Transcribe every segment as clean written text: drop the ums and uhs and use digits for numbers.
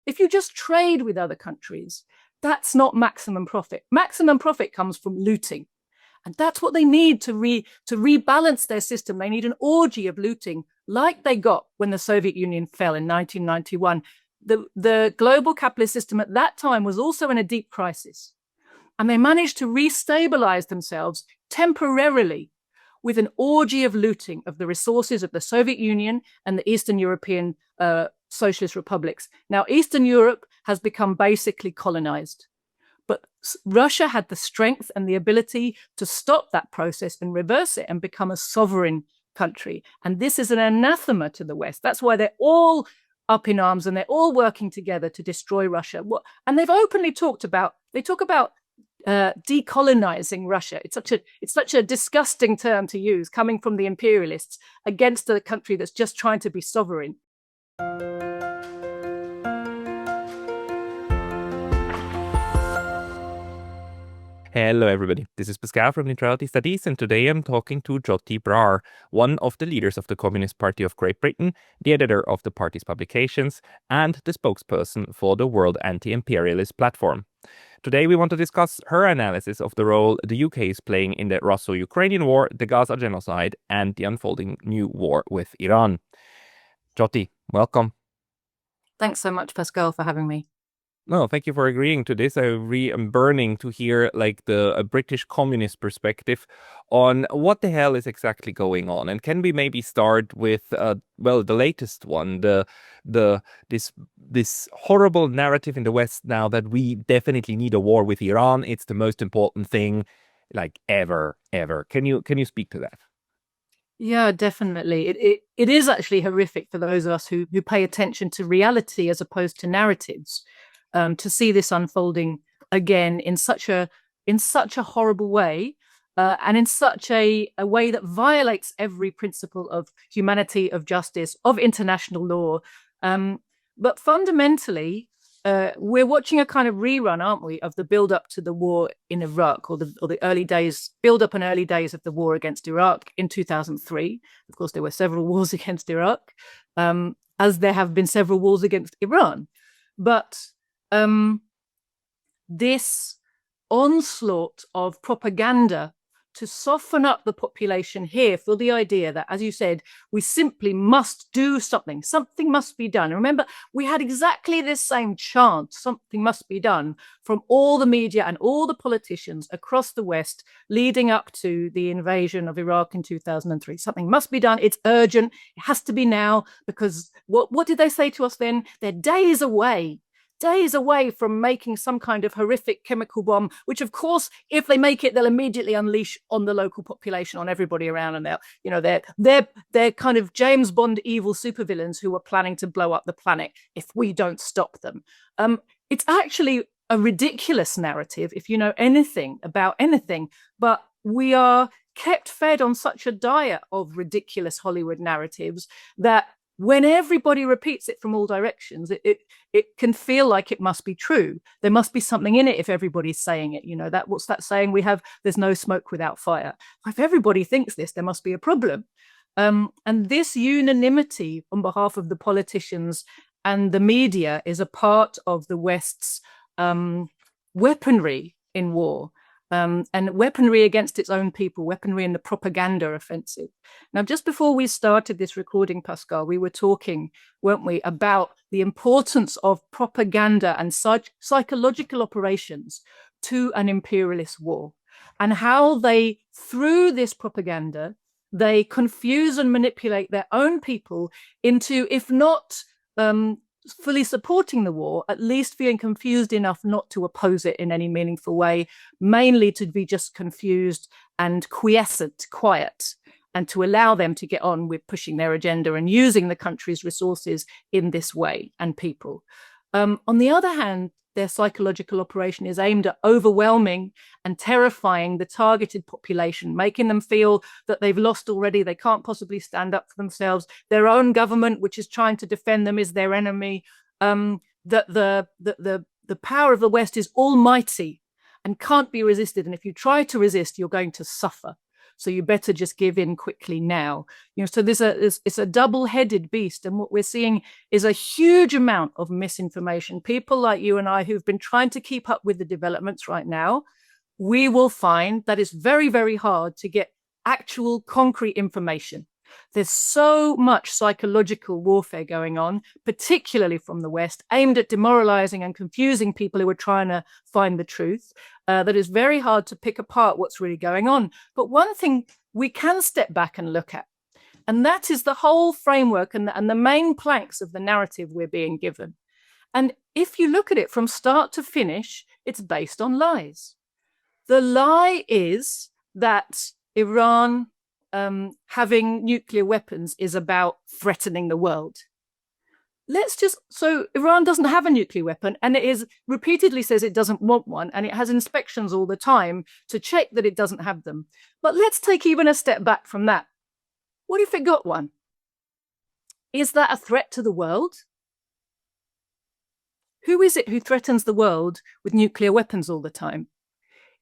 If you just trade with other countries, that's not maximum profit. Maximum profit comes from looting. And that's what they need to rebalance their system. They need an orgy of looting, like they got when the Soviet Union fell in 1991. The global capitalist system at that time was also in a deep crisis. And they managed to restabilize themselves temporarily with an orgy of looting of the resources of the Soviet Union and the Eastern European socialist republics. Now, Eastern Europe has become basically colonized. But Russia had the strength and the ability to stop that process and reverse it and become a sovereign country. And this is an anathema to the West. That's why they're all up in arms and they're all working together to destroy Russia. And they've openly talked about, decolonizing Russia. It's such a disgusting term to use, coming from the imperialists against a country that's just trying to be sovereign. Hello everybody, this is Pascal from Neutrality Studies, and today I'm talking to Joti Brar, one of the leaders of the Communist Party of Great Britain, the editor of the party's publications, and the spokesperson for the World Anti-Imperialist Platform. Today we want to discuss her analysis of the role the UK is playing in the Russo-Ukrainian War, the Gaza Genocide, and the unfolding new war with Iran. Joti, welcome. Thanks so much, Pascal, for having me. No, thank you for agreeing to this. I'm burning to hear a British communist perspective on what the hell is exactly going on. And can we maybe start with the latest one, this horrible narrative in the West now that we definitely need a war with Iran. It's the most important thing ever. Can you speak to that? Yeah, definitely. It is actually horrific for those of us who pay attention to reality as opposed to narratives. To see this unfolding again in such a horrible way, and in such a way that violates every principle of humanity, of justice, of international law. But fundamentally, we're watching a kind of rerun, aren't we, of the build-up to the war in Iraq, or the early days, build-up and early days of the war against Iraq in 2003. Of course, there were several wars against Iraq, as there have been several wars against Iran. But this onslaught of propaganda to soften up the population here for the idea that, as you said, we simply must do something. Something must be done. Remember, we had exactly this same chant, something must be done, from all the media and all the politicians across the West leading up to the invasion of Iraq in 2003. Something must be done. It's urgent. It has to be now, because what did they say to us then? They're days away from making some kind of horrific chemical bomb, which, of course, if they make it, they'll immediately unleash on the local population, on everybody around, and they're kind of James Bond evil supervillains who are planning to blow up the planet if we don't stop them. It's actually a ridiculous narrative if you know anything about anything, but we are kept fed on such a diet of ridiculous Hollywood narratives that when everybody repeats it from all directions, it can feel like it must be true. There must be something in it if everybody's saying it. What's that saying we have? There's no smoke without fire. If everybody thinks this, there must be a problem. And this unanimity on behalf of the politicians and the media is a part of the West's weaponry in war. And weaponry against its own people, weaponry in the propaganda offensive. Now, just before we started this recording, Pascal, we were talking, weren't we, about the importance of propaganda and psychological operations to an imperialist war, and how they, through this propaganda, they confuse and manipulate their own people into, if not fully supporting the war, at least feeling confused enough not to oppose it in any meaningful way, mainly to be just confused and quiet, and to allow them to get on with pushing their agenda and using the country's resources in this way and people. On the other hand, their psychological operation is aimed at overwhelming and terrifying the targeted population, making them feel that they've lost already, they can't possibly stand up for themselves, their own government, which is trying to defend them, is their enemy, that the power of the West is almighty and can't be resisted, and if you try to resist, you're going to suffer. so you better just give in quickly now. So it's a double-headed beast, and what we're seeing is a huge amount of misinformation. People like you and I who've been trying to keep up with the developments right now, we will find that it's very, very hard to get actual concrete information. There's so much psychological warfare going on, particularly from the West, aimed at demoralizing and confusing people who are trying to find the truth, that is very hard to pick apart what's really going on. But one thing we can step back and look at, and that is the whole framework and the main planks of the narrative we're being given. And if you look at it from start to finish, it's based on lies. The lie is that Iran having nuclear weapons is about threatening the world. So Iran doesn't have a nuclear weapon, and it is repeatedly says it doesn't want one, and it has inspections all the time to check that it doesn't have them. But let's take even a step back from that. What if it got one? Is that a threat to the world? Who is it who threatens the world with nuclear weapons all the time?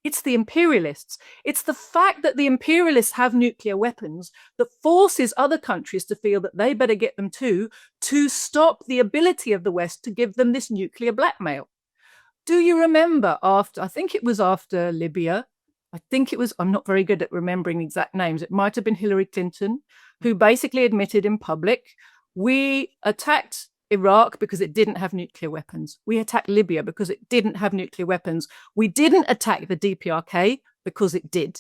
It's the imperialists. It's the fact that the imperialists have nuclear weapons that forces other countries to feel that they better get them too, to stop the ability of the West to give them this nuclear blackmail. Do you remember I think it was after Libya, I'm not very good at remembering the exact names. It might have been Hillary Clinton, who basically admitted in public, we attacked Iraq because it didn't have nuclear weapons. We attacked Libya because it didn't have nuclear weapons. We didn't attack the DPRK because it did.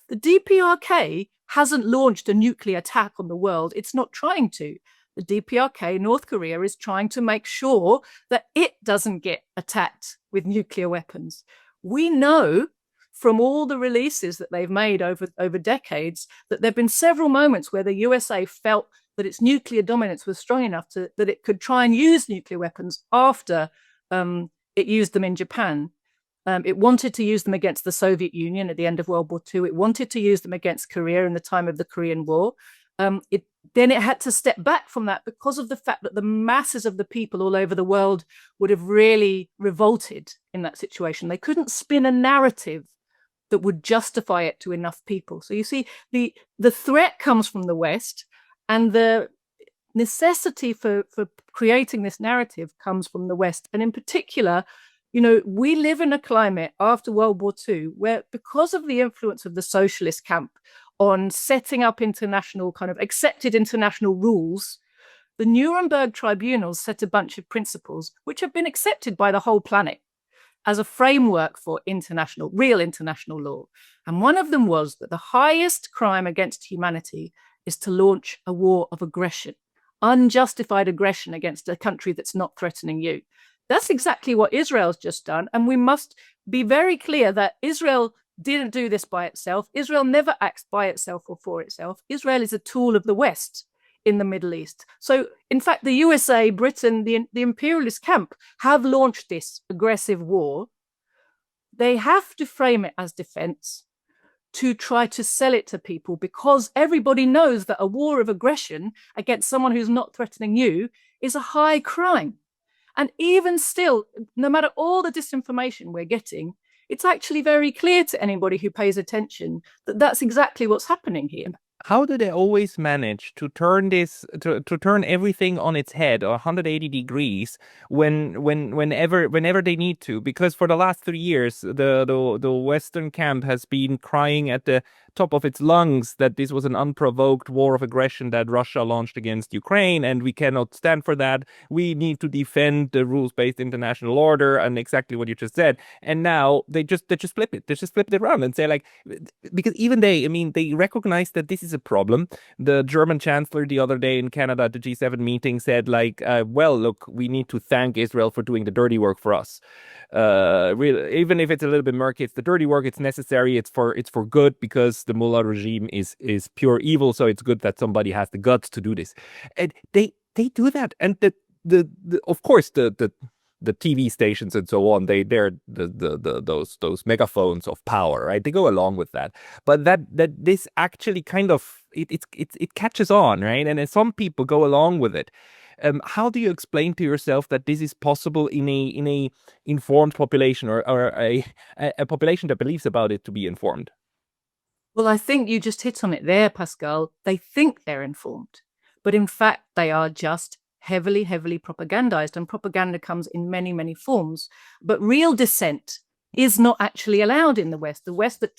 The DPRK hasn't launched a nuclear attack on the world. It's not trying to. The DPRK, North Korea, is trying to make sure that it doesn't get attacked with nuclear weapons. We know from all the releases that they've made over decades that there have been several moments where the USA felt that its nuclear dominance was strong enough that it could try and use nuclear weapons after it used them in Japan. It wanted to use them against the Soviet Union at the end of World War II. It wanted to use them against Korea in the time of the Korean War. Then it had to step back from that because of the fact that the masses of the people all over the world would have really revolted in that situation. They couldn't spin a narrative that would justify it to enough people. So you see, the threat comes from the West, and the necessity for creating this narrative comes from the West. And in particular, we live in a climate after World War II where, because of the influence of the socialist camp on setting up international kind of accepted international rules, the Nuremberg tribunals set a bunch of principles which have been accepted by the whole planet as a framework for real international law. And one of them was that the highest crime against humanity is to launch a war of aggression, unjustified aggression against a country that's not threatening you. That's exactly what Israel's just done. And we must be very clear that Israel didn't do this by itself. Israel never acts by itself or for itself. Israel is a tool of the West in the Middle East. So, in fact, the USA, Britain, the imperialist camp have launched this aggressive war. They have to frame it as defense to try to sell it to people, because everybody knows that a war of aggression against someone who's not threatening you is a high crime. And even still, no matter all the disinformation we're getting, it's actually very clear to anybody who pays attention that that's exactly what's happening here. How do they always manage to turn this to turn everything on its head, or 180 degrees, whenever they need to? Because for the last 3 years, the Western camp has been crying at the top of its lungs that this was an unprovoked war of aggression that Russia launched against Ukraine, and we cannot stand for that. We need to defend the rules-based international order, and exactly what you just said. And now they just flip it. They just flip it around and say, like, because even they recognize that this is a problem. The German chancellor the other day in Canada at the G7 meeting said, like, well, look, we need to thank Israel for doing the dirty work for us. Really, even if it's a little bit murky, it's the dirty work. It's necessary. It's for good, because the mullah regime is pure evil. So it's good that somebody has the guts to do this. And they do that. And the of course the TV stations and so on, they're those megaphones of power, right? They go along with that, but that this actually kind of it catches on, right? And some people go along with it. How do you explain to yourself that this is possible in a informed population, or a population that believes about it to be informed? Well, I think you just hit on it there, Pascal. They think they're informed, but in fact, they are just heavily, heavily propagandized, and propaganda comes in many, many forms. But real dissent is not actually allowed in the West. The West that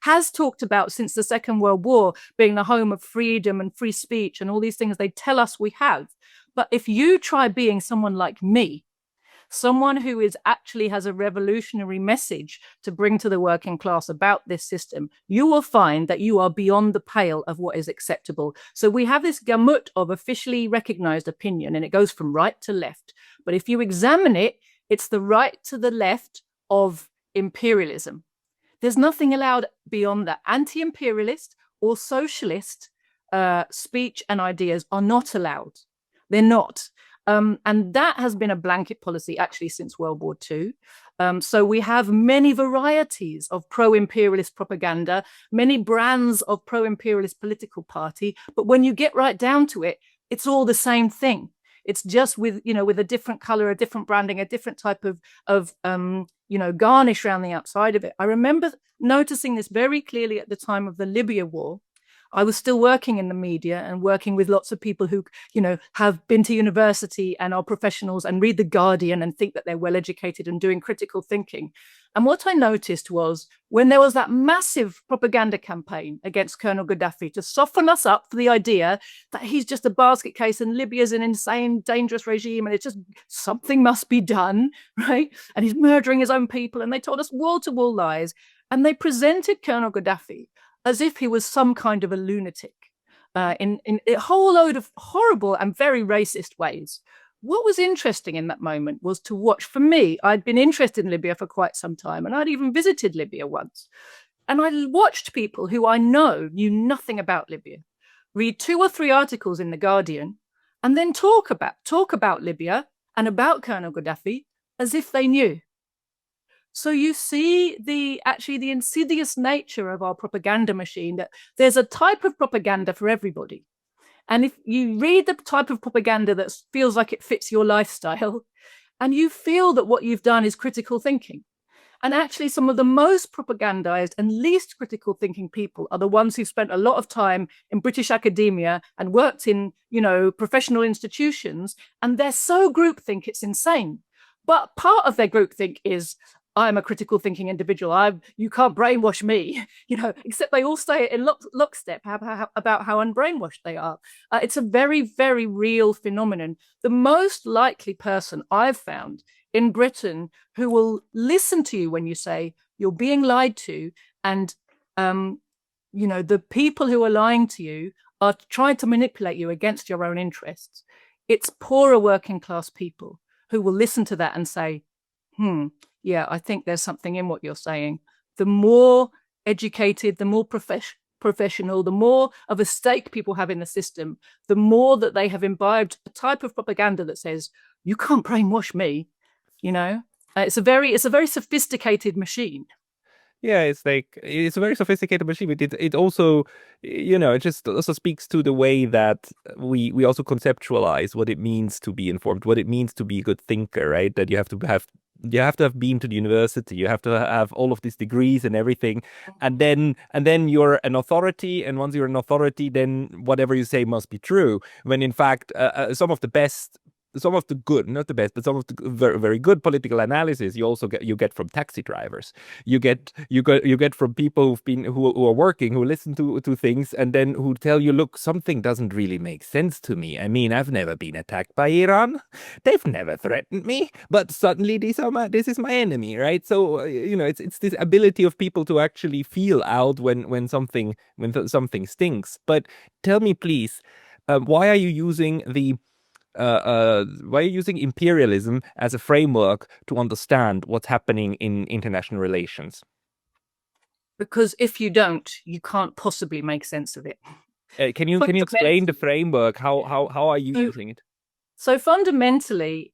has talked about since the Second World War being the home of freedom and free speech and all these things they tell us we have. But if you try being someone like me, someone who is actually has a revolutionary message to bring to the working class about this system, you will find that you are beyond the pale of what is acceptable. So we have this gamut of officially recognized opinion, and it goes from right to left. But if you examine it, it's the right to the left of imperialism. There's nothing allowed beyond that. Anti-imperialist or socialist speech and ideas are not allowed. They're not. And that has been a blanket policy actually since World War II. So we have many varieties of pro-imperialist propaganda, many brands of pro-imperialist political party. But when you get right down to it, it's all the same thing. It's just with a different color, a different branding, a different type of garnish around the outside of it. I remember noticing this very clearly at the time of the Libya war. I was still working in the media and working with lots of people who, have been to university and are professionals and read The Guardian and think that they're well educated and doing critical thinking. And what I noticed was when there was that massive propaganda campaign against Colonel Gaddafi to soften us up for the idea that he's just a basket case and Libya's an insane, dangerous regime and it's just something must be done, right? And he's murdering his own people. And they told us wall-to-wall lies. And they presented Colonel Gaddafi as if he was some kind of a lunatic in a whole load of horrible and very racist ways. What was interesting in that moment was to watch, for me, I'd been interested in Libya for quite some time, and I'd even visited Libya once. And I watched people who I know knew nothing about Libya read 2 or 3 articles in The Guardian and then talk about Libya and about Colonel Gaddafi as if they knew. So you see the insidious nature of our propaganda machine, that there's a type of propaganda for everybody. And if you read the type of propaganda that feels like it fits your lifestyle, and you feel that what you've done is critical thinking. And actually, some of the most propagandized and least critical thinking people are the ones who spent a lot of time in British academia and worked in, professional institutions. And they're so groupthink, it's insane. But part of their groupthink is, I'm a critical thinking individual. You can't brainwash me, except they all say it in lockstep about how unbrainwashed they are. It's a very, very real phenomenon. The most likely person I've found in Britain who will listen to you when you say you're being lied to, and, the people who are lying to you are trying to manipulate you against your own interests. It's poorer working class people who will listen to that and say, yeah, I think there's something in what you're saying. The more educated, the more professional, the more of a stake people have in the system, the more that they have imbibed a type of propaganda that says, you can't brainwash me, It's a very sophisticated machine. Yeah, it's a very sophisticated machine. But it also, it just also speaks to the way that we also conceptualize what it means to be informed, what it means to be a good thinker, right? That you have to have been to the university, you have to have all of these degrees and everything, and then you're an authority, and once you're an authority, then whatever you say must be true. When in fact, some of the good, not the best, but some of the very, very good political analysis you get from taxi drivers. You get from people who are working, who listen to things, and then who tell you, look, something doesn't really make sense to me. I mean, I've never been attacked by Iran. They've never threatened me, but suddenly this is my enemy, right? So it's this ability of people to actually feel out when something stinks. But tell me, please, why are you using imperialism as a framework to understand what's happening in international relations? Because if you don't, you can't possibly make sense of it. Can you explain the framework? How are you using it? So fundamentally,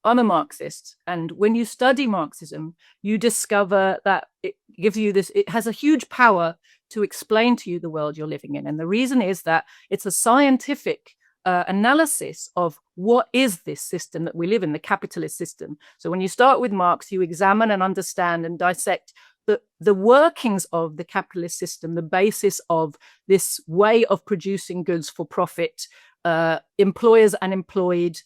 I'm a Marxist, and when you study Marxism, you discover that it gives you it has a huge power to explain to you the world you're living in. And the reason is that it's a scientific analysis of what is this system that we live in, the capitalist system. So when you start with Marx, you examine and understand and dissect the workings of the capitalist system, the basis of this way of producing goods for profit, employers and employed,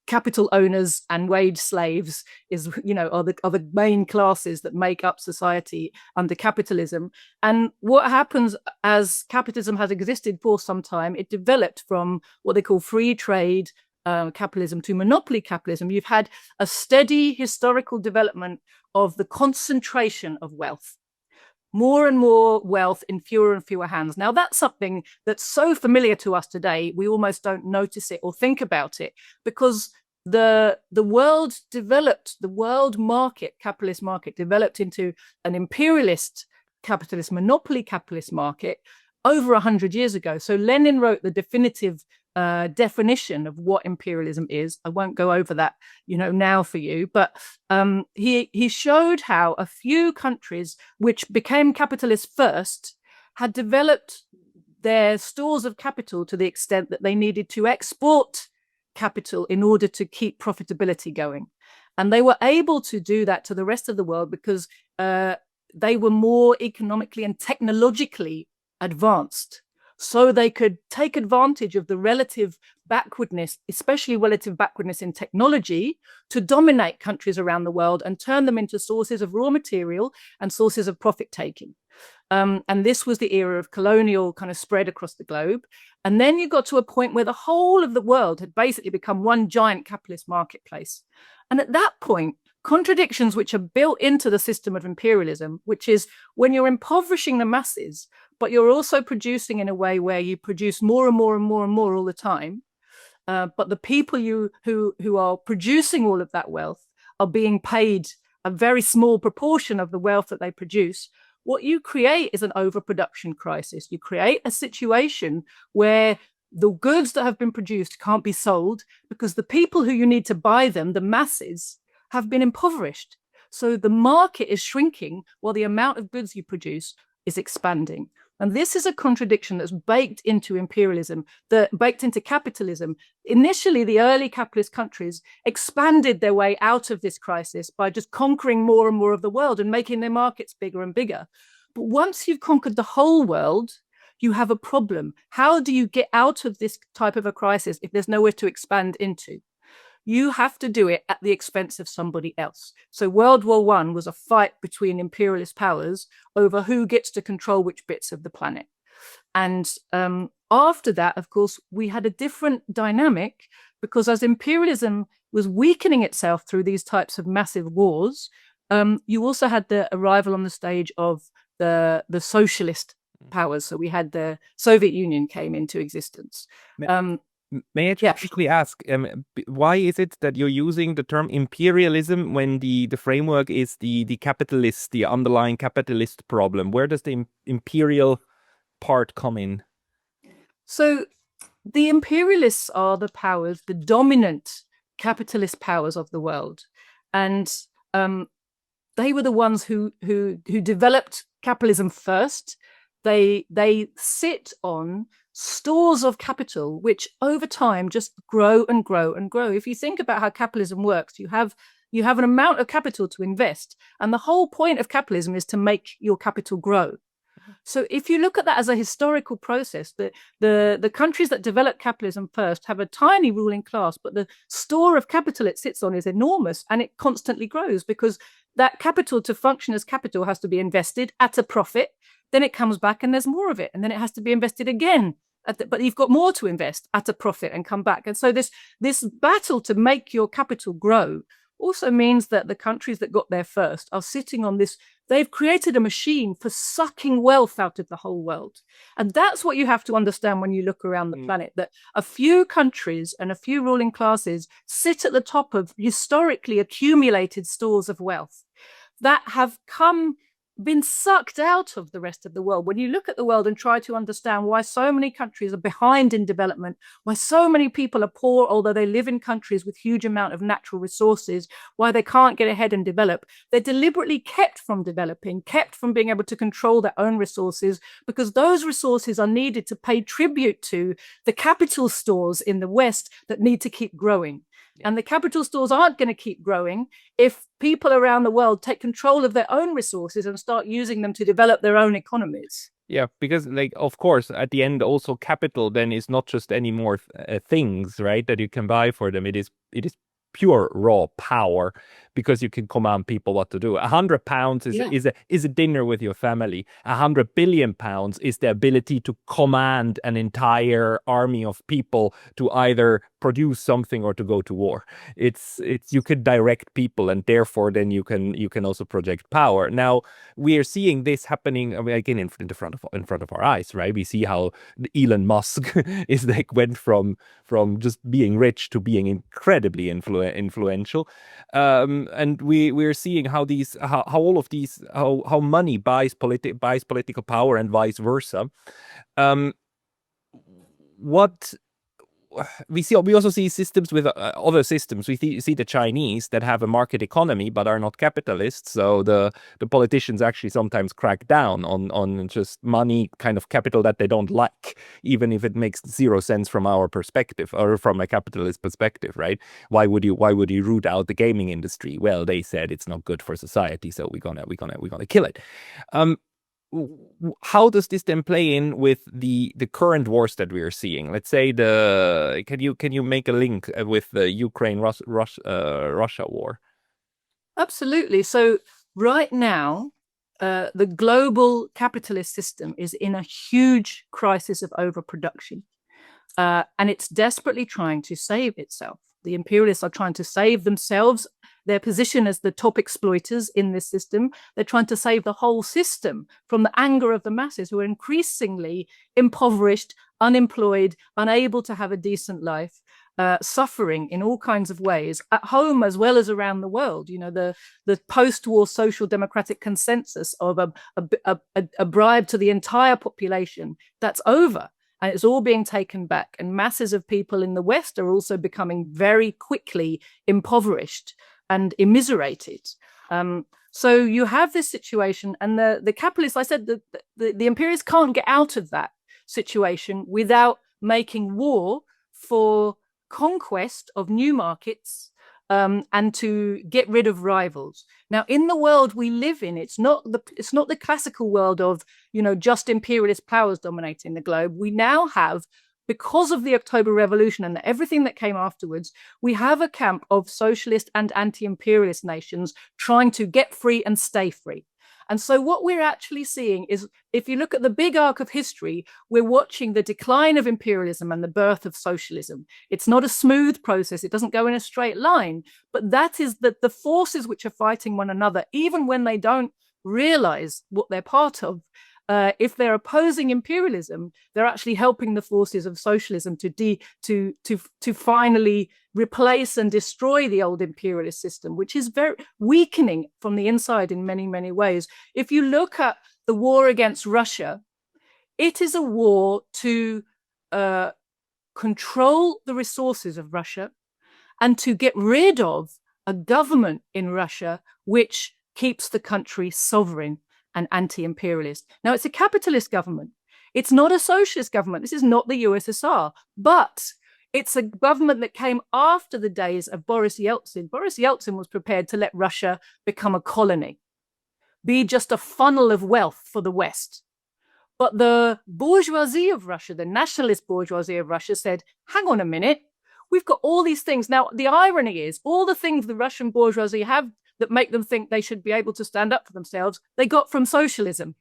capital owners and wage slaves are the main classes that make up society under capitalism. And what happens as capitalism has existed for some time, it developed from what they call free trade capitalism to monopoly capitalism. You've had a steady historical development of the concentration of wealth. More and more wealth in fewer and fewer hands. Now, that's something that's so familiar to us today, we almost don't notice it or think about it, because the world developed, the world market, capitalist market, developed into an imperialist capitalist, monopoly capitalist market over 100 years ago. So Lenin wrote the definitive definition of what imperialism is. I won't go over that, now for you, but he showed how a few countries which became capitalist first had developed their stores of capital to the extent that they needed to export capital in order to keep profitability going. And they were able to do that to the rest of the world because they were more economically and technologically advanced. So they could take advantage of the relative backwardness, especially relative backwardness in technology, to dominate countries around the world and turn them into sources of raw material and sources of profit taking. And this was the era of colonial kind of spread across the globe. And then you got to a point where the whole of the world had basically become one giant capitalist marketplace. And at that point, contradictions which are built into the system of imperialism, which is when you're impoverishing the masses, but you're also producing in a way where you produce more and more and more and more all the time. But the people who are producing all of that wealth are being paid a very small proportion of the wealth that they produce. What you create is an overproduction crisis. You create a situation where the goods that have been produced can't be sold because the people who you need to buy them, the masses, have been impoverished. So the market is shrinking while the amount of goods you produce is expanding. And this is a contradiction that's baked into imperialism, baked into capitalism. Initially, the early capitalist countries expanded their way out of this crisis by just conquering more and more of the world and making their markets bigger and bigger. But once you've conquered the whole world, you have a problem. How do you get out of this type of a crisis if there's nowhere to expand into? You have to do it at the expense of somebody else. So World War I was a fight between imperialist powers over who gets to control which bits of the planet. And after that, of course, we had a different dynamic because as imperialism was weakening itself through these types of massive wars, you also had the arrival on the stage of the socialist powers. So we had the Soviet Union came into existence. May I just quickly ask, why is it that you're using the term imperialism when the framework is the capitalist, the underlying capitalist problem? Where does the imperial part come in? So the imperialists are the powers, the dominant capitalist powers of the world. And they were the ones who developed capitalism first. They sit on stores of capital, which over time just grow and grow and grow. If you think about how capitalism works, you have an amount of capital to invest. And the whole point of capitalism is to make your capital grow. So if you look at that as a historical process, the countries that develop capitalism first have a tiny ruling class, but the store of capital it sits on is enormous and it constantly grows because that capital to function as capital has to be invested at a profit. Then it comes back and there's more of it. And then it has to be invested again. But you've got more to invest at a profit and come back. And so this battle to make your capital grow also means that the countries that got there first are sitting on this. They've created a machine for sucking wealth out of the whole world. And that's what you have to understand when you look around the planet, that a few countries and a few ruling classes sit at the top of historically accumulated stores of wealth that have been sucked out of the rest of the world. When you look at the world and try to understand why so many countries are behind in development, why so many people are poor, although they live in countries with huge amount of natural resources, why they can't get ahead and develop, they're deliberately kept from developing, kept from being able to control their own resources, because those resources are needed to pay tribute to the capital stores in the West that need to keep growing. And the capital stores aren't going to keep growing if people around the world take control of their own resources and start using them to develop their own economies. Yeah, because like of course at the end also capital then is not just any more things, right, that you can buy for them. It is pure raw power because you can command people what to do. £100 is a dinner with your family. £100 billion is the ability to command an entire army of people to either produce something or to go to war. It's you could direct people, and therefore then you can also project power. Now we are seeing this happening again in front of our eyes, right? We see how Elon Musk is like went from just being rich to being incredibly influential, and we're seeing how all of these how money buys political power and vice versa. What we also see systems with other systems. We see the Chinese that have a market economy but are not capitalists. So the politicians actually sometimes crack down on just money, kind of capital that they don't like, even if it makes zero sense from our perspective or from a capitalist perspective, right? Why would you root out the gaming industry? Well, they said it's not good for society, so we're gonna kill it. How does this then play in with the current wars that we are seeing? Let's say can you make a link with the Ukraine-Russia war? Absolutely. So right now, the global capitalist system is in a huge crisis of overproduction, and it's desperately trying to save itself. The imperialists are trying to save themselves, their position as the top exploiters in this system. They're trying to save the whole system from the anger of the masses, who are increasingly impoverished, unemployed, unable to have a decent life, suffering in all kinds of ways, at home as well as around the world. You know, the post-war social democratic consensus of a bribe to the entire population, that's over. And it's all being taken back. And masses of people in the West are also becoming very quickly impoverished and immiserated. So you have this situation, and the capitalists, I said, the imperialists can't get out of that situation without making war for conquest of new markets, and to get rid of rivals. Now, in the world we live in, it's not the classical world of, you know, just imperialist powers dominating the globe. We now have, because of the October Revolution and everything that came afterwards, we have a camp of socialist and anti-imperialist nations trying to get free and stay free. And so what we're actually seeing is, if you look at the big arc of history, we're watching the decline of imperialism and the birth of socialism. It's not a smooth process. It doesn't go in a straight line, but that is the forces which are fighting one another, even when they don't realize what they're part of. If they're opposing imperialism, they're actually helping the forces of socialism to finally replace and destroy the old imperialist system, which is very weakening from the inside in many, many ways. If you look at the war against Russia, it is a war to control the resources of Russia and to get rid of a government in Russia which keeps the country sovereign and anti-imperialist. Now, it's a capitalist government. It's not a socialist government. This is not the USSR, but it's a government that came after the days of Boris Yeltsin. Boris Yeltsin was prepared to let Russia become a colony, be just a funnel of wealth for the West. But the bourgeoisie of Russia, the nationalist bourgeoisie of Russia, said, hang on a minute, we've got all these things. Now, the irony is, all the things the Russian bourgeoisie have that make them think they should be able to stand up for themselves, they got from socialism,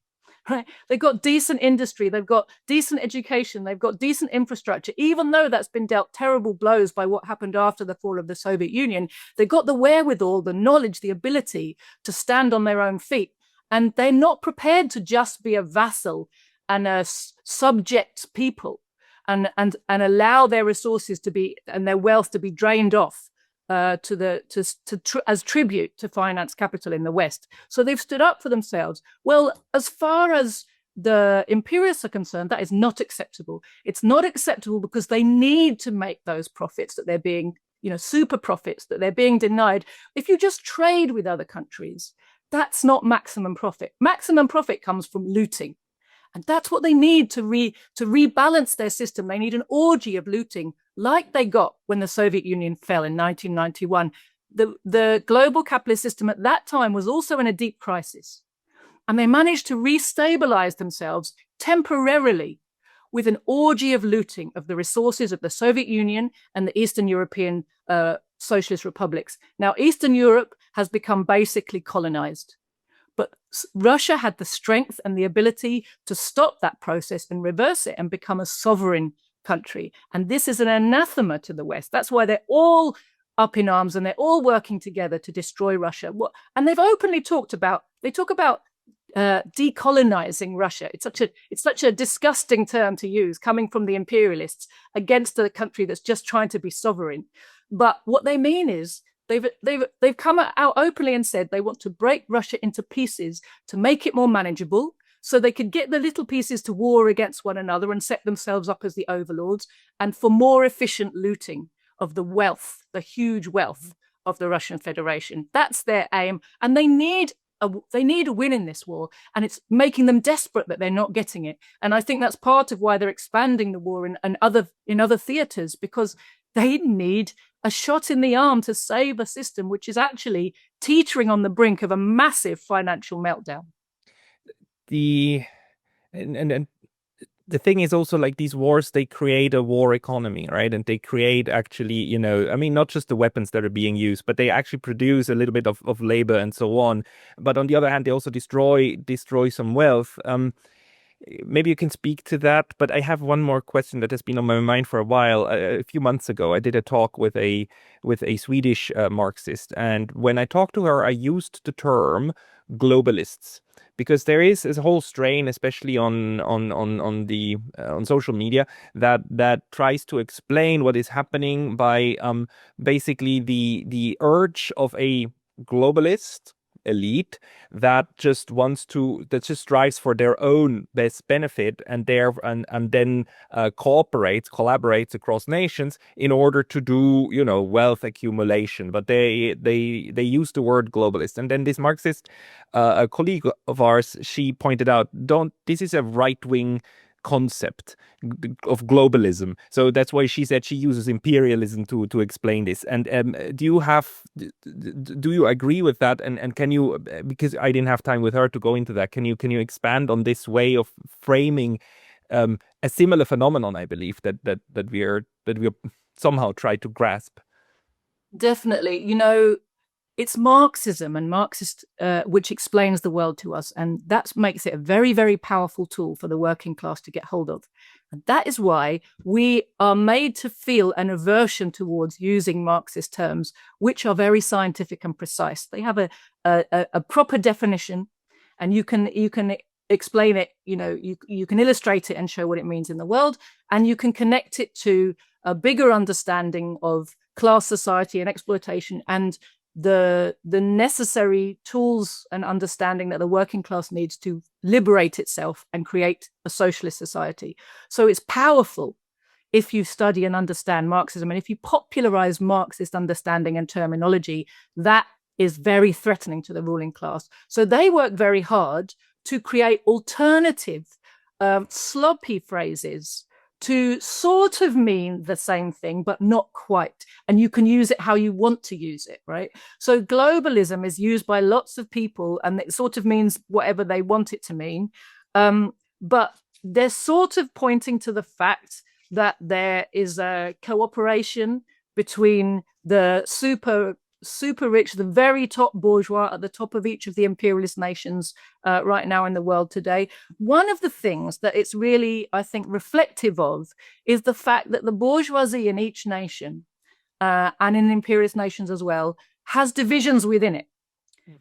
right? They've got decent industry, they've got decent education, they've got decent infrastructure. Even though that's been dealt terrible blows by what happened after the fall of the Soviet Union, they've got the wherewithal, the knowledge, the ability to stand on their own feet. And they're not prepared to just be a vassal and a subject people and allow their resources to be, and their wealth to be drained off as tribute to finance capital in the West. So they've stood up for themselves. Well, as far as the imperialists are concerned, that is not acceptable. It's not acceptable because they need to make those profits that they're being, you know, super profits that they're being denied. If you just trade with other countries, that's not maximum profit. Maximum profit comes from looting. And that's what they need to rebalance their system. They need an orgy of looting, like they got when the Soviet Union fell in 1991. The global capitalist system at that time was also in a deep crisis. And they managed to restabilize themselves temporarily with an orgy of looting of the resources of the Soviet Union and the Eastern European socialist republics. Now, Eastern Europe has become basically colonized. But Russia had the strength and the ability to stop that process and reverse it and become a sovereign country. And this is an anathema to the West. That's why they're all up in arms and they're all working together to destroy Russia. And they've openly talk about decolonizing Russia. It's such a disgusting term to use, coming from the imperialists against a country that's just trying to be sovereign. But what they mean is they've come out openly and said they want to break Russia into pieces to make it more manageable, so they could get the little pieces to war against one another and set themselves up as the overlords, and for more efficient looting of the wealth, the huge wealth of the Russian Federation. That's their aim, and they need a win in this war, and it's making them desperate that they're not getting it. And I think that's part of why they're expanding the war in other theaters, because they need a shot in the arm to save a system which is actually teetering on the brink of a massive financial meltdown. And the thing is also, like, these wars, they create a war economy, right? And they create actually, I mean, not just the weapons that are being used, but they actually produce a little bit of labor and so on. But on the other hand, they also destroy some wealth. Maybe you can speak to that, but I have one more question that has been on my mind for a while. A few months ago, I did a talk with a Swedish Marxist, and when I talked to her, I used the term globalists, because there is a whole strain, especially on social media, that tries to explain what is happening by basically the urge of a globalist elite that just strives for their own best benefit and then collaborates across nations in order to do wealth accumulation. But they use the word globalist, and then this Marxist a colleague of ours, she pointed out, this is a right-wing concept of globalism. So that's why she said she uses imperialism to explain this. And do you agree with that? And can you, because I didn't have time with her to go into that, can you expand on this way of framing a similar phenomenon, I believe, that we're somehow try to grasp? Definitely. It's Marxism and Marxist, which explains the world to us. And that makes it a very, very powerful tool for the working class to get hold of. And that is why we are made to feel an aversion towards using Marxist terms, which are very scientific and precise. They have a proper definition, and you can explain it, you can illustrate it and show what it means in the world, and you can connect it to a bigger understanding of class society and exploitation and the necessary tools and understanding that the working class needs to liberate itself and create a socialist society. So it's powerful if you study and understand Marxism, and if you popularize Marxist understanding and terminology, that is very threatening to the ruling class. So they work very hard to create alternative sloppy phrases to sort of mean the same thing, but not quite. And you can use it how you want to use it, right? So globalism is used by lots of people, and it sort of means whatever they want it to mean. But they're sort of pointing to the fact that there is a cooperation between the super rich, the very top bourgeois at the top of each of the imperialist nations right now in the world today. One of the things that it's really, I think, reflective of is the fact that the bourgeoisie in each nation and in imperialist nations as well has divisions within it.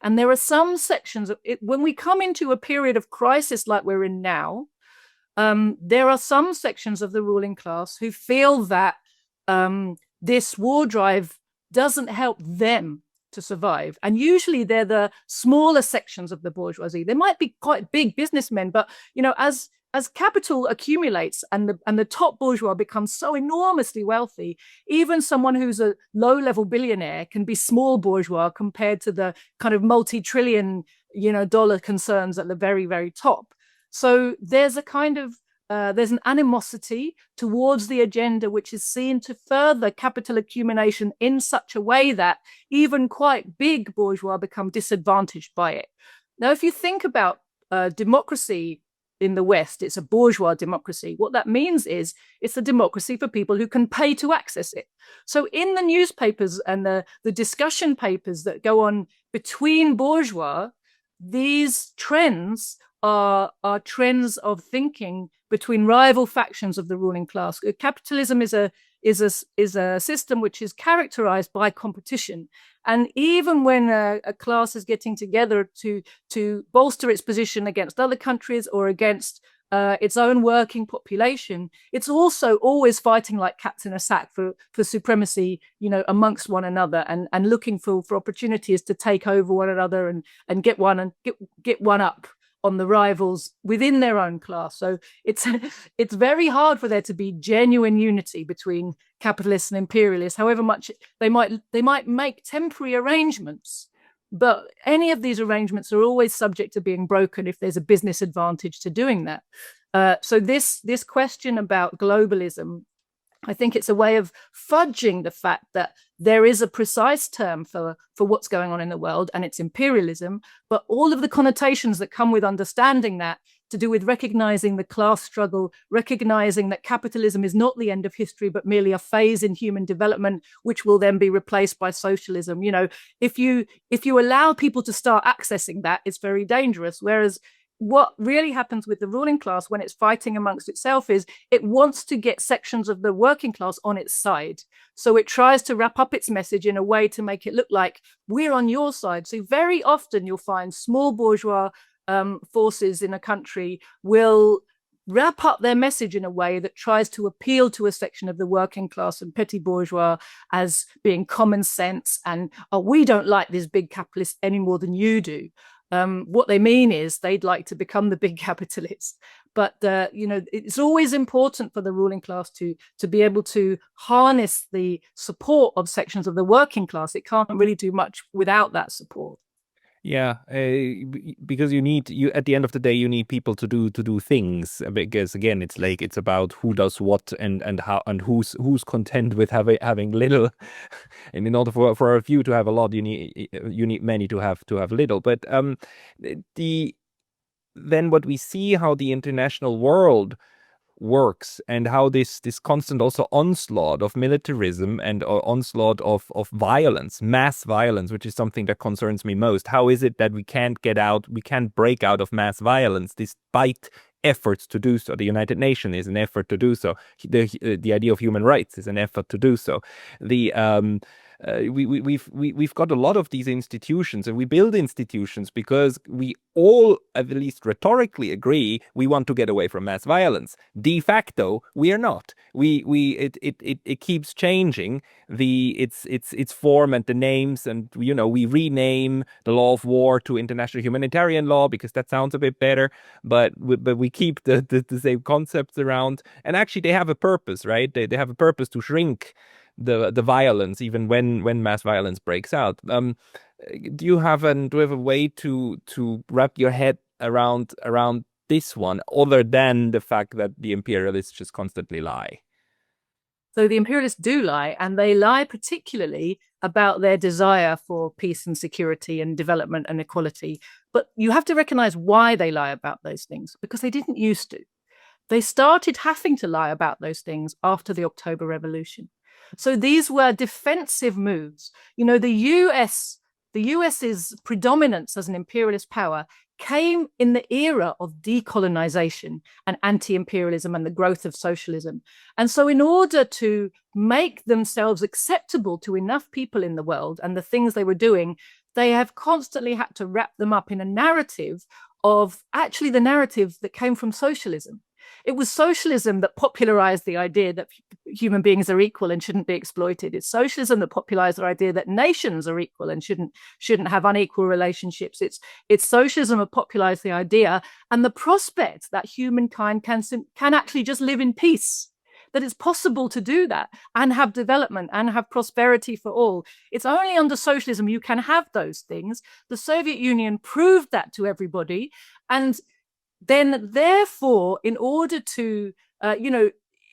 And there are some sections of it, when we come into a period of crisis like we're in now, there are some sections of the ruling class who feel that this war drive doesn't help them to survive. And usually they're the smaller sections of the bourgeoisie. They might be quite big businessmen, but as capital accumulates and the top bourgeois becomes so enormously wealthy, even someone who's a low-level billionaire can be small bourgeois compared to the kind of multi-trillion dollar concerns at the very, very top. So there's a kind of there's an animosity towards the agenda which is seen to further capital accumulation in such a way that even quite big bourgeois become disadvantaged by it. Now, if you think about democracy in the West, it's a bourgeois democracy. What that means is it's a democracy for people who can pay to access it. So in the newspapers and the discussion papers that go on between bourgeois, these trends are trends of thinking between rival factions of the ruling class. Capitalism is a system which is characterized by competition. And even when a class is getting together to bolster its position against other countries or against its own working population, it's also always fighting like cats in a sack for supremacy, amongst one another, and looking for opportunities to take over one another and get one up on the rivals within their own class. So it's very hard for there to be genuine unity between capitalists and imperialists, however much they might make temporary arrangements. But any of these arrangements are always subject to being broken if there's a business advantage to doing that. So this question about globalism, I think it's a way of fudging the fact that there is a precise term for what's going on in the world, and it's imperialism, but all of the connotations that come with understanding that, to do with recognizing the class struggle, recognizing that capitalism is not the end of history, but merely a phase in human development, which will then be replaced by socialism. If you allow people to start accessing that, it's very dangerous. Whereas what really happens with the ruling class when it's fighting amongst itself is it wants to get sections of the working class on its side. So it tries to wrap up its message in a way to make it look like we're on your side. So very often you'll find small bourgeois forces in a country will wrap up their message in a way that tries to appeal to a section of the working class and petty bourgeois as being common sense and, oh, we don't like this big capitalist any more than you do. What they mean is they'd like to become the big capitalists. But it's always important for the ruling class to be able to harness the support of sections of the working class. It can't really do much without that support. Yeah, because you at the end of the day you need people to do things, because again it's about who does what and how and who's content with having little, and in order for a few to have a lot, you need many to have little. But then what we see how the international world works and how this constant also onslaught of militarism and onslaught of violence, mass violence, which is something that concerns me most. How is it that we can't break out of mass violence despite efforts to do so? The United Nations is an effort to do so. The idea of human rights is an effort to do so. We've got a lot of these institutions, and we build institutions because we all, at least rhetorically, agree we want to get away from mass violence. De facto, we are not. It keeps changing its form and the names, and we rename the law of war to international humanitarian law because that sounds a bit better, but we keep the same concepts around, and actually they have a purpose, right? They have a purpose to shrink the violence, even when mass violence breaks out. Do you have a way to wrap your head around this one, other than the fact that the imperialists just constantly lie? So the imperialists do lie, and they lie particularly about their desire for peace and security and development and equality. But you have to recognize why they lie about those things, because they didn't used to. They started having to lie about those things after the October Revolution. So these were defensive moves. The US's predominance as an imperialist power came in the era of decolonization and anti-imperialism and the growth of socialism. And so in order to make themselves acceptable to enough people in the world and the things they were doing, they have constantly had to wrap them up in a narrative of actually the narrative that came from socialism. It was socialism that popularized the idea that human beings are equal and shouldn't be exploited. It's socialism that popularized the idea that nations are equal and shouldn't have unequal relationships. It's socialism that popularized the idea and the prospect that humankind can actually just live in peace, that it's possible to do that and have development and have prosperity for all. It's only under socialism you can have those things. The Soviet Union proved that to everybody. And then therefore, in order to,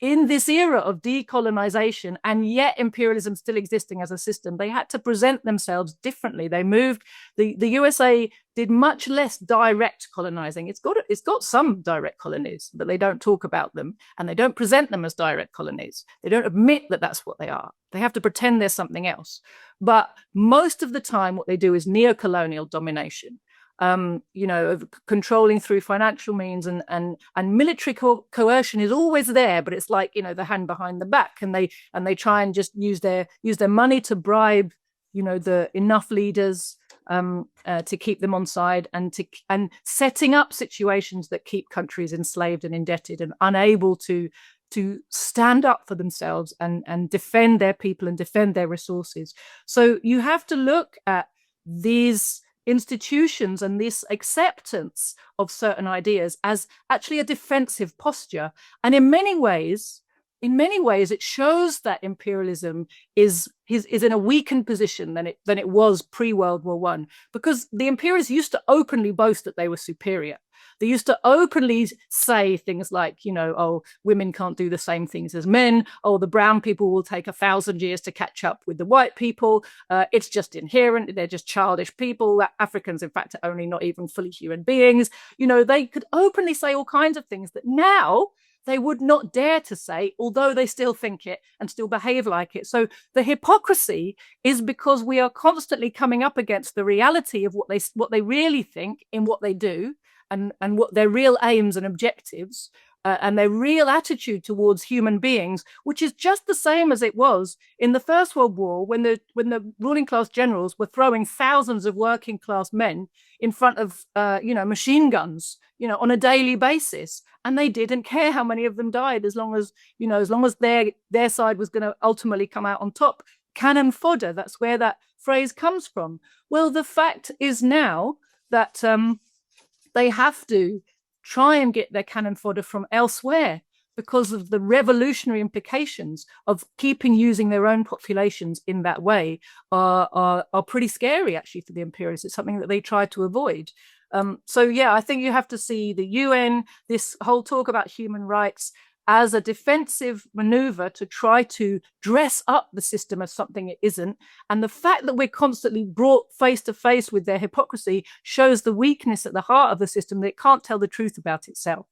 in this era of decolonization and yet imperialism still existing as a system, they had to present themselves differently. They moved, the USA did much less direct colonizing. It's got some direct colonies, but they don't talk about them and they don't present them as direct colonies. They don't admit that that's what they are. They have to pretend they're something else. But most of the time, what they do is neo-colonial domination. Of controlling through financial means and military coercion is always there, but it's like, the hand behind the back, and they try and just use their money to bribe, the enough leaders to keep them on side, and setting up situations that keep countries enslaved and indebted and unable to stand up for themselves and defend their people and defend their resources. So you have to look at these institutions and this acceptance of certain ideas as actually a defensive posture. And in many ways, it shows that imperialism is in a weakened position than it was pre-World War I, because the imperialists used to openly boast that they were superior. They used to openly say things like, women can't do the same things as men. Oh, the brown people will take 1,000 years to catch up with the white people. It's just inherent. They're just childish people. Africans, in fact, are only not even fully human beings. They could openly say all kinds of things that now they would not dare to say, although they still think it and still behave like it. So the hypocrisy is because we are constantly coming up against the reality of what they really think in what they do, and what their real aims and objectives, and their real attitude towards human beings, which is just the same as it was in the First World War, when the ruling class generals were throwing thousands of working class men in front of machine guns, on a daily basis, and they didn't care how many of them died, as long as their side was going to ultimately come out on top. Cannon fodder, that's where that phrase comes from. Well, the fact is now that they have to try and get their cannon fodder from elsewhere, because of the revolutionary implications of keeping using their own populations in that way are pretty scary, actually, for the imperialists. It's something that they try to avoid. I think you have to see the UN, this whole talk about human rights, as a defensive maneuver to try to dress up the system as something it isn't. And the fact that we're constantly brought face to face with their hypocrisy shows the weakness at the heart of the system, that it can't tell the truth about itself.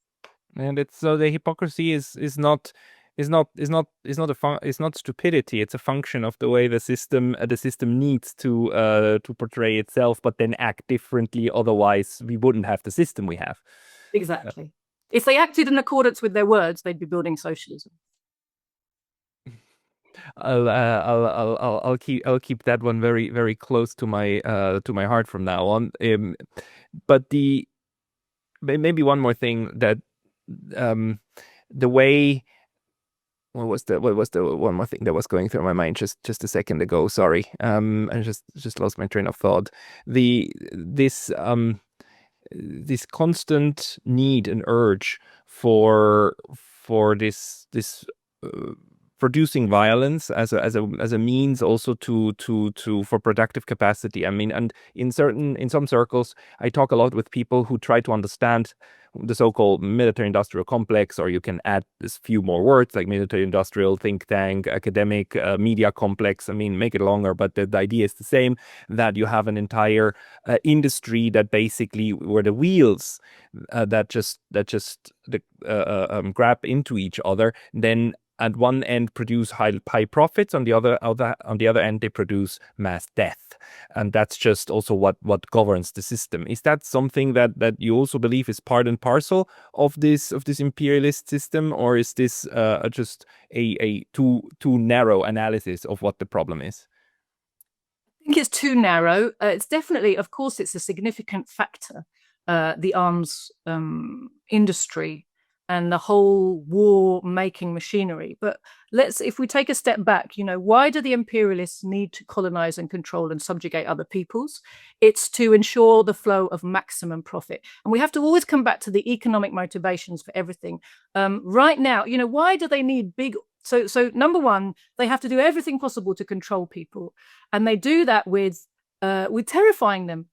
And it's so the hypocrisy is not stupidity. It's a function of the way the system needs to portray itself, but then act differently. Otherwise, we wouldn't have the system we have. Exactly. If they acted in accordance with their words, they'd be building socialism. I'll keep that one very, very close to my heart from now on. But maybe one more thing, that the way. What was the one more thing that was going through my mind just a second ago? Sorry, I just lost my train of thought. This constant need and urge for this producing violence as a means also for productive capacity. I mean, and in some circles, I talk a lot with people who try to understand the so-called military-industrial complex, or you can add this few more words like military-industrial, think tank, academic, media complex. I mean, make it longer, but the idea is the same, that you have an entire industry that basically where the wheels that just grab into each other, then at one end produce high profits, on the other end they produce mass death, and that's just also what governs the system. Is that something that you also believe is part and parcel of this imperialist system, or is this just a too narrow analysis of what the problem is? I think it's too narrow. It's definitely, of course, it's a significant factor, the arms industry and the whole war-making machinery. But if we take a step back, why do the imperialists need to colonize and control and subjugate other peoples? It's to ensure the flow of maximum profit. And we have to always come back to the economic motivations for everything. Right now, why do they need big... So number one, they have to do everything possible to control people. And they do that with terrifying them.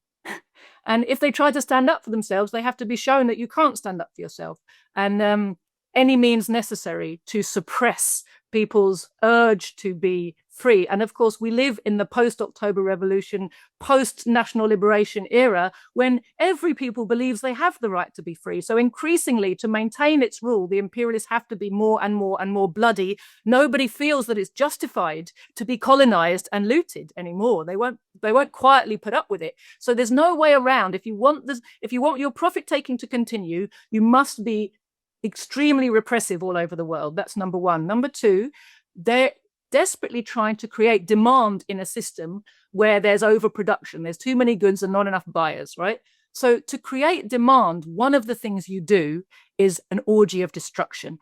And if they try to stand up for themselves, they have to be shown that you can't stand up for yourself. And any means necessary to suppress people's urge to be free. And of course, we live in the post-October Revolution, post-national liberation era, when every people believes they have the right to be free. So increasingly, to maintain its rule, the imperialists have to be more and more and more bloody. Nobody feels that it's justified to be colonized and looted anymore. They won't quietly put up with it. So there's no way around. If you want your profit taking to continue, you must be extremely repressive all over the world. That's number one. Number two, they're desperately trying to create demand in a system where there's overproduction. There's too many goods and not enough buyers, right? So to create demand, one of the things you do is an orgy of destruction.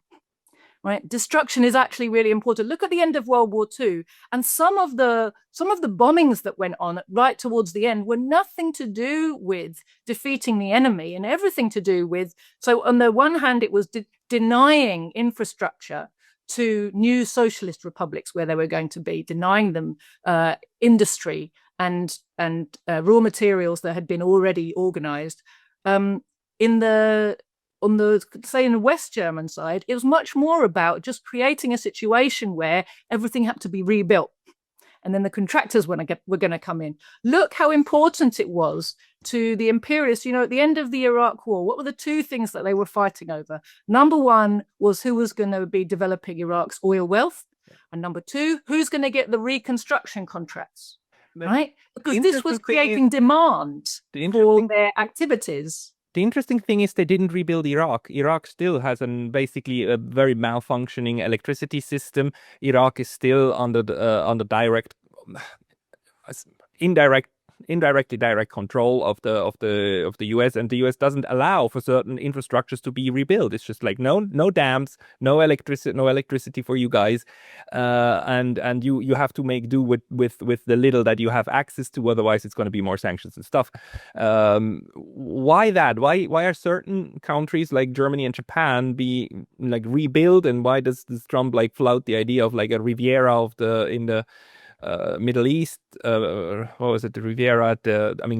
Right? Destruction is actually really important. Look at the end of World War II, and some of the bombings that went on right towards the end were nothing to do with defeating the enemy and everything to do with. So on the one hand, it was denying infrastructure to new socialist republics where they were going to be, denying them industry and raw materials that had been already organized. On the, say, in the West German side, it was much more about just creating a situation where everything had to be rebuilt. And then the contractors were going to come in. Look how important it was to the imperialists. You know, at the end of the Iraq War, what were the two things that they were fighting over? Number one was who was going to be developing Iraq's oil wealth. And number two, who's going to get the reconstruction contracts, right? Because this was creating demand for their activities. The interesting thing is they didn't rebuild Iraq. Iraq still has basically a very malfunctioning electricity system. Iraq is still under direct, indirectly direct control of the US, and the US doesn't allow for certain infrastructures to be rebuilt. It's just like no dams, no electricity for you guys, and you have to make do with the little that you have access to. Otherwise, it's going to be more sanctions and stuff. Why that? Why are certain countries like Germany and Japan be like rebuilt, and why does Trump like flout the idea of like a Riviera in the Middle East, what was it, the Riviera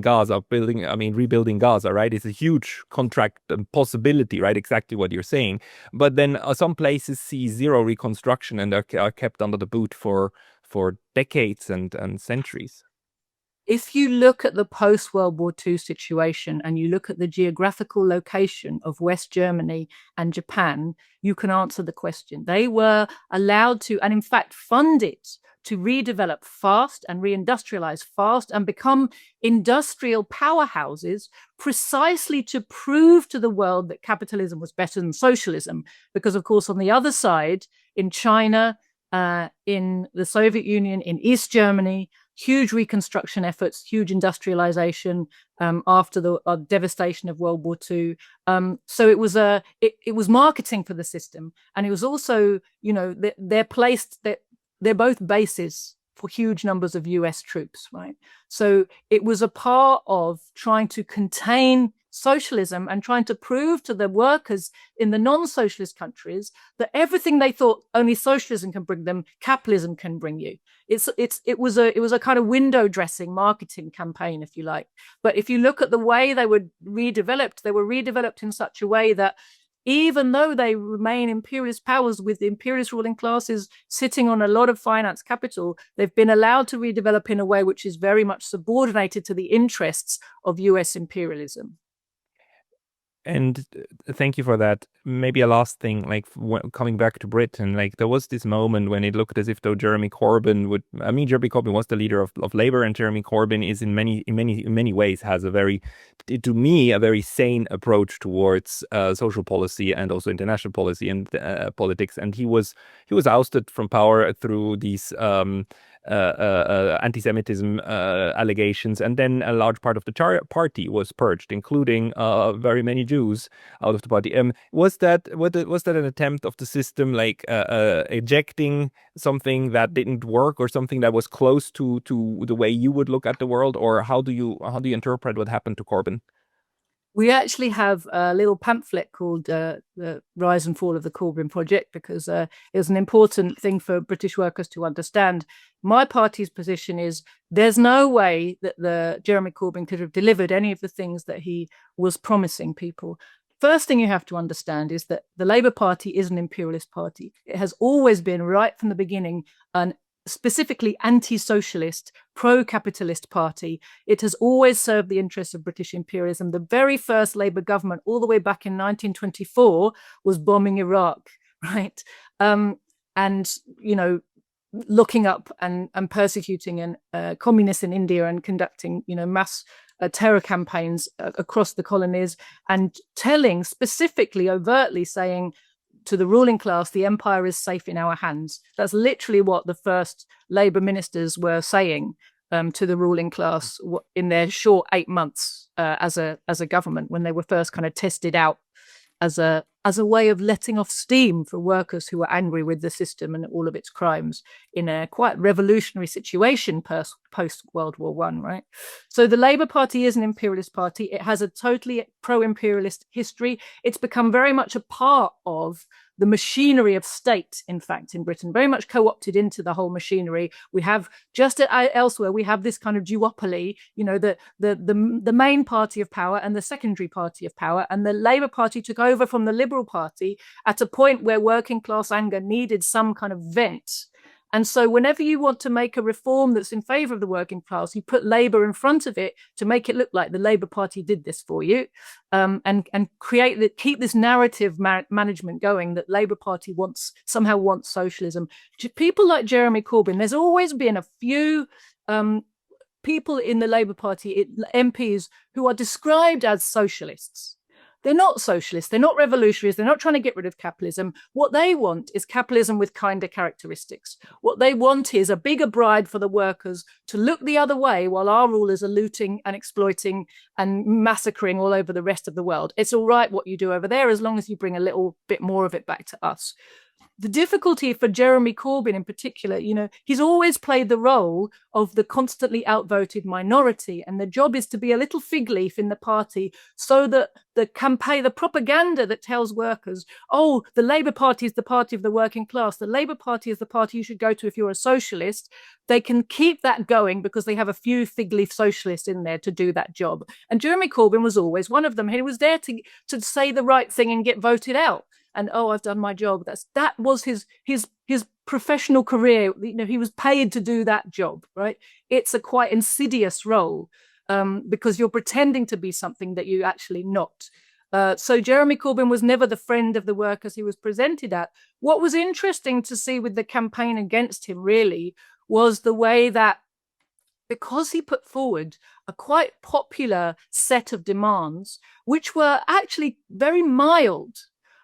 Gaza, rebuilding Gaza, right? It's a huge contract and possibility, right? Exactly what you're saying. But then some places see zero reconstruction and are kept under the boot for decades and centuries. If you look at the post-World War II situation and you look at the geographical location of West Germany and Japan, you can answer the question. They were allowed to, and in fact funded, to redevelop fast and reindustrialize fast and become industrial powerhouses precisely to prove to the world that capitalism was better than socialism. Because, of course, on the other side, in China, in the Soviet Union, in East Germany, huge reconstruction efforts, huge industrialization after the devastation of World War II. So it was marketing for the system, and it was also, you know, they're both bases for huge numbers of US troops, right? So it was a part of trying to contain socialism and trying to prove to the workers in the non-socialist countries that everything they thought only socialism can bring them, capitalism can bring you. It was a kind of window dressing marketing campaign, if you like. But if you look at the way they were redeveloped in such a way that even though they remain imperialist powers with the imperialist ruling classes sitting on a lot of finance capital, they've been allowed to redevelop in a way which is very much subordinated to the interests of US imperialism. And thank you for that. Maybe a last thing, like coming back to Britain, like there was this moment when it looked as if though Jeremy Corbyn was the leader of Labour, and Jeremy Corbyn is in many ways has a very sane approach towards social policy and also international policy and politics. And he was ousted from power through these anti-Semitism allegations, and then a large part of the party was purged, including very many Jews out of the party. Was that an attempt of the system, like ejecting something that didn't work, or something that was close to the way you would look at the world, or how do you interpret what happened to Corbyn? We actually have a little pamphlet called The Rise and Fall of the Corbyn Project, because it was an important thing for British workers to understand. My party's position is there's no way that the Jeremy Corbyn could have delivered any of the things that he was promising people. First thing you have to understand is that the Labour Party is an imperialist party. It has always been, right from the beginning, an specifically anti-socialist, pro-capitalist party. It has always served the interests of British imperialism. The very first Labour government, all the way back in 1924, was bombing Iraq, right? And, you know, looking up and persecuting communists in India and conducting, you know, mass terror campaigns across the colonies, and telling specifically, overtly saying to the ruling class, the empire is safe in our hands. That's literally what the first Labour ministers were saying to the ruling class in their short 8 months as a government, when they were first kind of tested out as a way of letting off steam for workers who were angry with the system and all of its crimes in a quite revolutionary situation post World War I, right? So the Labour Party is an imperialist party. It has a totally pro-imperialist history. It's become very much a part of the machinery of state, in fact, in Britain, very much co-opted into the whole machinery. We have, just elsewhere, we have this kind of duopoly, you know, the main party of power and the secondary party of power. And the Labour Party took over from the Liberal Party at a point where working class anger needed some kind of vent. And so whenever you want to make a reform that's in favour of the working class, you put Labour in front of it to make it look like the Labour Party did this for you, and keep this narrative management going that Labour Party somehow wants socialism. People like Jeremy Corbyn, there's always been a few people in the Labour Party, MPs, who are described as socialists. They're not socialists, they're not revolutionaries, they're not trying to get rid of capitalism. What they want is capitalism with kinder characteristics. What they want is a bigger bribe for the workers to look the other way while our rulers are looting and exploiting and massacring all over the rest of the world. It's all right what you do over there as long as you bring a little bit more of it back to us. The difficulty for Jeremy Corbyn in particular, you know, he's always played the role of the constantly outvoted minority, and the job is to be a little fig leaf in the party so that the campaign, the propaganda that tells workers, oh, the Labour Party is the party of the working class, the Labour Party is the party you should go to if you're a socialist, they can keep that going because they have a few fig leaf socialists in there to do that job. And Jeremy Corbyn was always one of them. He was there to say the right thing and get voted out. And oh, I've done my job. That was his professional career. You know, he was paid to do that job, right? It's a quite insidious role because you're pretending to be something that you're actually not. So Jeremy Corbyn was never the friend of the workers he was presented at. What was interesting to see with the campaign against him really was the way that, because he put forward a quite popular set of demands, which were actually very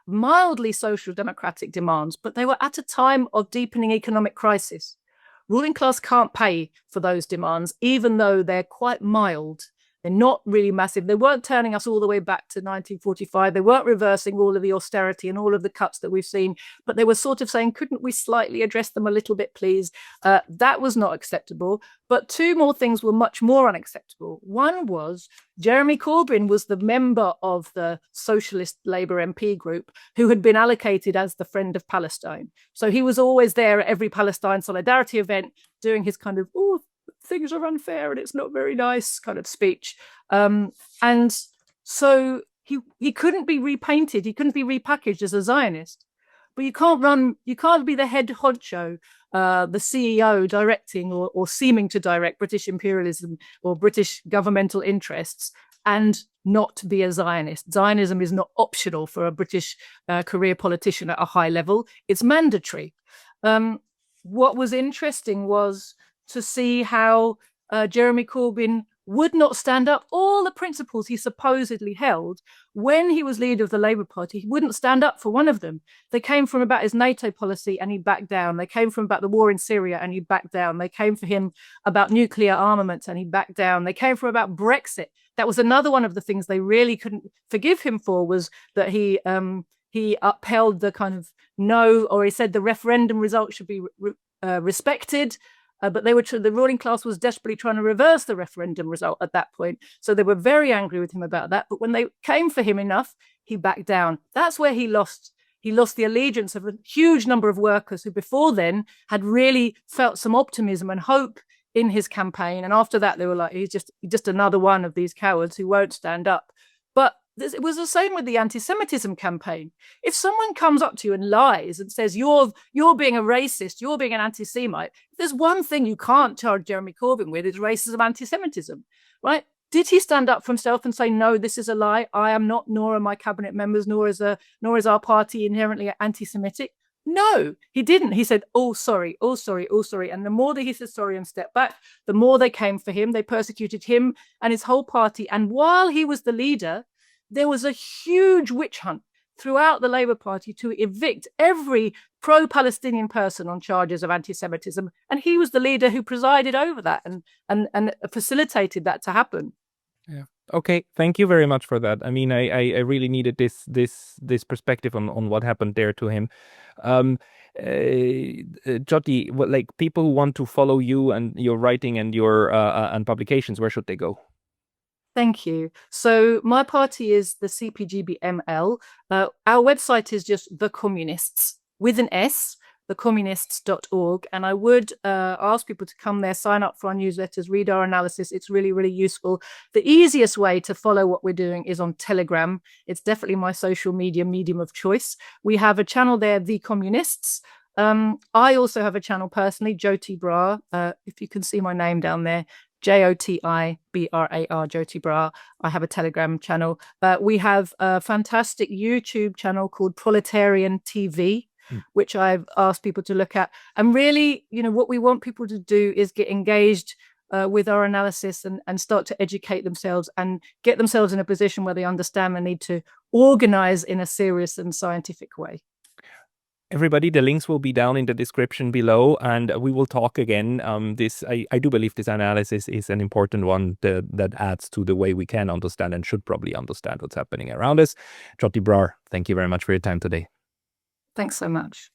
mildly social democratic demands, but they were at a time of deepening economic crisis. Ruling class can't pay for those demands, even though they're quite mild. They're not really massive. They weren't turning us all the way back to 1945. They weren't reversing all of the austerity and all of the cuts that we've seen, but they were sort of saying, couldn't we slightly address them a little bit, please? That was not acceptable. But two more things were much more unacceptable. One was Jeremy Corbyn was the member of the Socialist Labour MP group who had been allocated as the friend of Palestine. So he was always there at every Palestine solidarity event doing his kind of, oh, things are unfair and it's not very nice kind of speech. And so he couldn't be repainted, he couldn't be repackaged as a Zionist. But you can't be the head honcho, the CEO directing or seeming to direct British imperialism or British governmental interests and not be a Zionist. Zionism is not optional for a British career politician at a high level, it's mandatory. What was interesting was to see how Jeremy Corbyn would not stand up. All the principles he supposedly held when he was leader of the Labour Party, he wouldn't stand up for one of them. They came from about his NATO policy and he backed down. They came from about the war in Syria and he backed down. They came for him about nuclear armaments and he backed down. They came from about Brexit. That was another one of the things they really couldn't forgive him for, was that he upheld the kind of no, or he said the referendum result should be respected. But the ruling class was desperately trying to reverse the referendum result at that point. So they were very angry with him about that. But when they came for him enough, he backed down. That's where he lost he lost the allegiance of a huge number of workers who before then had really felt some optimism and hope in his campaign. And after that, they were like, he's just another one of these cowards who won't stand up. But it was the same with the anti-Semitism campaign. If someone comes up to you and lies and says you're being a racist, you're being an anti-Semite, there's one thing you can't charge Jeremy Corbyn with is racism, anti-Semitism, right? Did he stand up for himself and say, no, this is a lie? I am not, nor are my cabinet members, nor is our party inherently anti-Semitic? No, he didn't. He said, oh, sorry, oh, sorry, oh, sorry. And the more that he said sorry and stepped back, the more they came for him. They persecuted him and his whole party. And while he was the leader, there was a huge witch hunt throughout the Labour Party to evict every pro-Palestinian person on charges of anti-Semitism. And he was the leader who presided over that and facilitated that to happen. Yeah. Okay. Thank you very much for that. I mean, I really needed this perspective on what happened there to him. Joti, like people who want to follow you and your writing and your and publications, where should they go? Thank you. So my party is the CPGB-ML. Our website is just The Communists with an S, thecommunists.org. And I would ask people to come there, sign up for our newsletters, read our analysis. It's really, really useful. The easiest way to follow what we're doing is on Telegram. It's definitely my social media medium of choice. We have a channel there, The Communists. I also have a channel personally, Joti Brar. If you can see my name down there, Joti Brar, Joti Brar. I have a Telegram channel. We have a fantastic YouTube channel called Proletarian TV, which I've asked people to look at. And really, what we want people to do is get engaged with our analysis and start to educate themselves and get themselves in a position where they understand the need to organize in a serious and scientific way. Everybody, the links will be down in the description below, and we will talk again. I do believe this analysis is an important one that adds to the way we can understand and should probably understand what's happening around us. Joti Brar, thank you very much for your time today. Thanks so much.